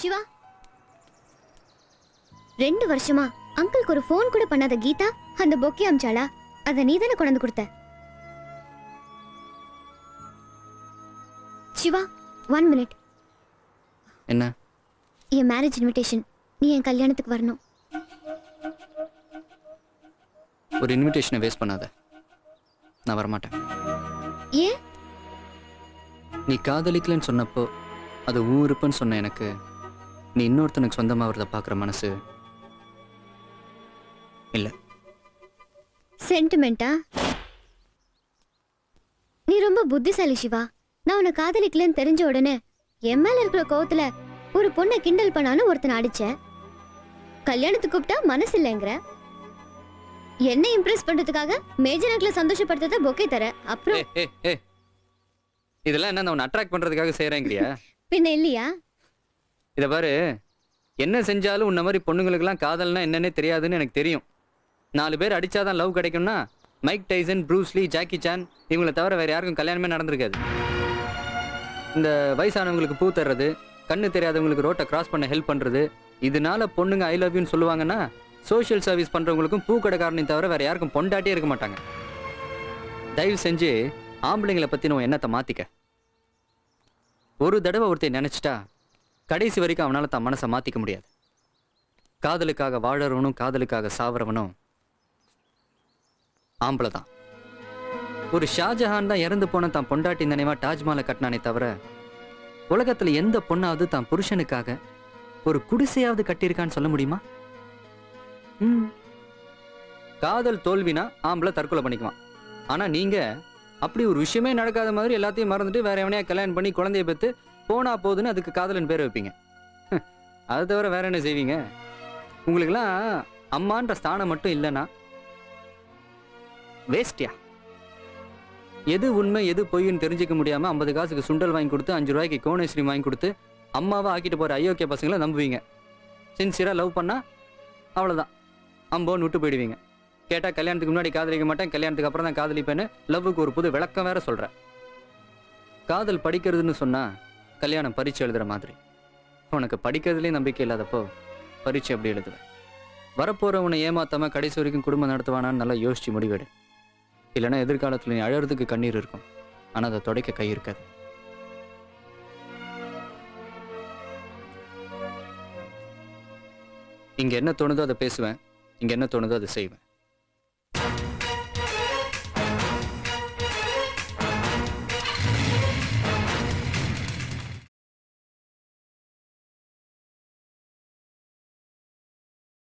சிவா, 2 வருஷமா அங்கிளுக்கு ஒரு போன் கூட பண்ணாத கீதா அந்த பொக்கே அம்சாளா? அத நீ தானே கொண்டு கொடுத்த. சிவா, 1 மினிட். என்ன? என் மேரேஜ் இன்விடேஷன். நீ என் கல்யாணத்துக்கு வரணும். ஒரு இன்விடேஷனை வேஸ்ட் பண்ணாத. நான் வரமாட்டேன். ஏன்? நீ காதலிக்கலன்னு சொன்னப்போ அது ஊருப்புன்னு சொன்ன எனக்கு நீ இன்னொருத்தனுக்கு சொந்தமாகறத பார்க்குற மனசு இல்லை. சென்டிமெண்டா? நீ ரொம்ப புத்திசாலி சிவா. நான் உன்னை காதலிக்கலன்னு தெரிஞ்ச உடனே என் மேல இருக்கிற கோவத்துல ஒரு பொண்ணை கிண்டல் பண்ணாலும் ஒருத்தனை அடிச்சேன். கல்யாணத்துக்கு கூப்பிட்டா மனசு இல்லைங்கிற. என்ன இம்ப்ரெஸ் பண்றதுக்காக மேஜர் அங்கிள சந்தோஷப்படுத்தத பொக்கே தர. அப்புறம் இதெல்லாம் என்ன நான் உன்னை அட்ராக்ட் பண்றதுக்காக செய்யறேங்கறியா? பின்ன இல்லையா? இத பாரு, என்ன செஞ்சாலும் உன்ன மாதிரி பொண்ணுங்களுக்கெல்லாம் காதல்னா என்னன்னே தெரியாதுன்னு எனக்கு தெரியும். 4 பேர் அடிச்சாதான் லவ் கிடைக்கும்னா Mike Tyson, Bruce Lee, Jackie Chan இவங்களை தவிர வேற யாருக்கும் கல்யாணமே நடந்திருக்காது. இந்த வயசானவங்களுக்கு பூ தர்றது, கண்ணு தெரியாதவங்களுக்கு ரோட்டை கிராஸ் பண்ண ஹெல்ப் பண்றது, இதனால பொண்ணுங்க ஐ லவ் யூன்னு சொல்லுவாங்கன்னா சோஷியல் சர்வீஸ் பண்றவங்களுக்கும் பூ கடைக்காரனையும் தவிர வேற யாருக்கும் பொண்டாட்டியே இருக்க மாட்டாங்க. தயவு செஞ்சு ஆம்பளைங்களை பத்தின எண்ணத்தை மாத்திக்க. ஒரு தடவை ஒருத்தர் நினைச்சிட்டா கடைசி வரைக்கும் அவனால தான் மனசை மாத்திக்க முடியாது. காதலுக்காக வாழறவனும் காதலுக்காக சாவறவனும் ஆம்பளை தான். ஒரு ஷாஜஹான் தான் இறந்து போன தான் பொண்டாட்டி நினைவா தாஜ்மஹாலை கட்டினானே தவிர உலகத்துல எந்த பொண்ணாவது தான் புருஷனுக்காக ஒரு குடிசையாவது கட்டியிருக்கான்னு சொல்ல முடியுமா? காதல் தோல்வினா ஆம்பளை தற்கொலை பண்ணிக்குவான். ஆனா நீங்க அப்படி ஒரு விஷயமே நடக்காத மாதிரி எல்லாத்தையும் மறந்துட்டு வேற எவனையா கல்யாணம் பண்ணி குழந்தைய பெற்று போனா போதுன்னு அதுக்கு காதலன் பேர் வைப்பீங்க. அதை தவிர வேற என்ன செய்வீங்க? உங்களுக்கெல்லாம் அம்மான்ற ஸ்தானம் மட்டும் இல்லைன்னா வேஸ்டியா? எது உண்மை எது பொய்ன்னு தெரிஞ்சுக்க முடியாம 50 காசுக்கு சுண்டல் வாங்கி கொடுத்து 5 ரூபாய்க்கு கோன் ஐஸ்கிரீம் வாங்கி கொடுத்து அம்மாவை ஆக்கிட்டு போற அயோக்கிய பசங்களை நம்புவீங்க. சின்சியரா லவ் பண்ணா அவ்வளவுதான் அம்போன்னு விட்டு போயிடுவீங்க. கேட்டா கல்யாணத்துக்கு முன்னாடி காதலிக்க மாட்டேன், கல்யாணத்துக்கு அப்புறம் தான் காதலிப்பேன்னு லவ்வுக்கு ஒரு புது விளக்கம் வேற சொல்ற. காதல் படிக்கிறதுன்னு சொன்னா கல்யாணம் பரீட்சை எழுதுற மாதிரி. உனக்கு படிக்கிறதுலேயும் நம்பிக்கை இல்லாதப்போ பரீட்சை எப்படி எழுதுவேன்? வரப்போறவனை ஏமாத்தாம கடைசி வரைக்கும் குடும்பம் நடத்துவானான்னு நல்லா யோசிச்சு முடிவெடு. இல்லைன்னா எதிர்காலத்துல நீ அழறதுக்கு கண்ணீர் இருக்கும், ஆனா அதை துடைக்க கை இருக்காது. இங்க என்ன தோணுதோ அதை பேசுவேன், இங்க என்ன தோணுதோ அதை செய்வேன்.